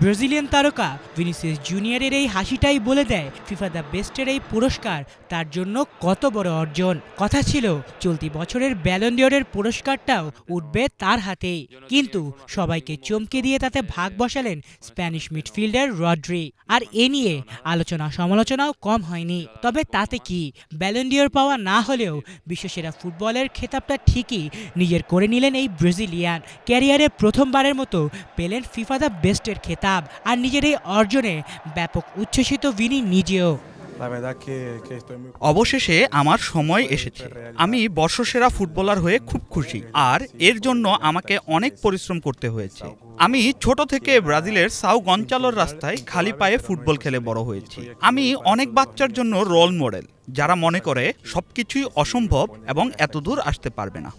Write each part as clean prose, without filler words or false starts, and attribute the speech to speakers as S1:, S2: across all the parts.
S1: Brazilian তারকা Vinicius জুনিয়রের এই হাসিটাই বলে দেয় ফিফা দ্য বেস্টের এই পুরস্কার তার জন্য কত বড় অর্জন। কথা ছিল চলতি বছরের ব্যালন ডিওরের পুরস্কারটাও উঠবে তার হাতেই, কিন্তু সবাইকে চমকে দিয়ে তাতে ভাগ বসালেন স্প্যানিশ মিডফিল্ডার রড্রি। আর এ নিয়ে আলোচনা সমালোচনাও কম হয়নি। তবে তাতে কি, ব্যালন ডিওর পাওয়া না হলেও বিশ্বসেরা ফুটবলের খেতাবটা ঠিকই নিজের করে নিলেন এই ব্রাজিলিয়ান। ক্যারিয়ারে প্রথমবারের মতো পেলেন ফিফা দ্য বেস্টের খেতাব, আর নিজের এই অর্জনে ব্যাপক উচ্ছ্বসিত ভিনি নিজেও।
S2: অবশেষে আমার সময় এসেছে। আমি বর্ষসেরা ফুটবলার হয়ে খুব খুশি, আর এর জন্য আমাকে অনেক পরিশ্রম করতে হয়েছে। আমি ছোট থেকে ব্রাজিলের সাও গঞ্চালোর রাস্তায় খালি পায়ে ফুটবল খেলে বড় হয়েছি। আমি অনেক বাচ্চার জন্য রোল মডেল, যারা মনে করে সবকিছুই অসম্ভব এবং এতদূর আসতে পারবে না।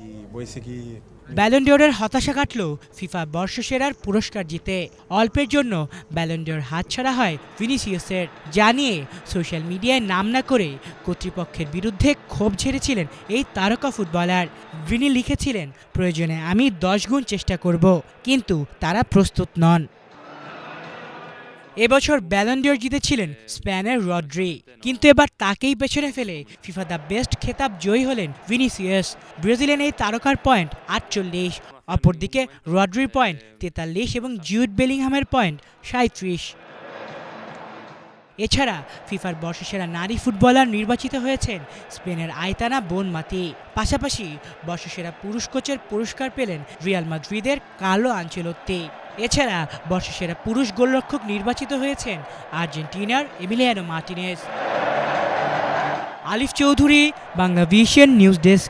S1: ব্যালন ডিওরের হতাশা কাটল ফিফা বর্ষসেরার পুরস্কার জিতে। অল্পের জন্য ব্যালন ডিওর হাতছাড়া হয় ভিনিসিয়াসের, জানিয়ে সোশ্যাল মিডিয়ায় নাম না করে কর্তৃপক্ষের বিরুদ্ধে ক্ষোভ ঝেড়েছিলেন এই তারকা ফুটবলার। ভিনি লিখেছিলেন, প্রয়োজনে আমি 10 গুণ চেষ্টা করব, কিন্তু তারা প্রস্তুত নন। এবছর ব্যালন ডিওর জিতেছিলেন স্পেনের রড্রি, কিন্তু এবার তাকেই পেছনে ফেলে ফিফা দ্য বেস্ট খেতাব জয়ী হলেন ভিনিসিয়াস। ব্রাজিলিয়ান এই তারকার পয়েন্ট 48, অপরদিকে রড্রির পয়েন্ট 43 এবং জুড বেলিংহামের পয়েন্ট 37। এছাড়া ফিফার বর্ষসেরা নারী ফুটবলার নির্বাচিত হয়েছেন স্পেনের আইতানা বোনমাতি। পাশাপাশি বর্ষসেরা পুরুষ কোচের পুরস্কার পেলেন রিয়াল মাদ্রিদের কার্লো আনচেলোত্তি। এছাড়া বর্ষসেরা পুরুষ গোলরক্ষক নির্বাচিত হয়েছেন আর্জেন্টিনার এমিলিয়ানো মার্টিনেজ। আলিফ চৌধুরী, বাংলাভিশন নিউজ ডেস্ক।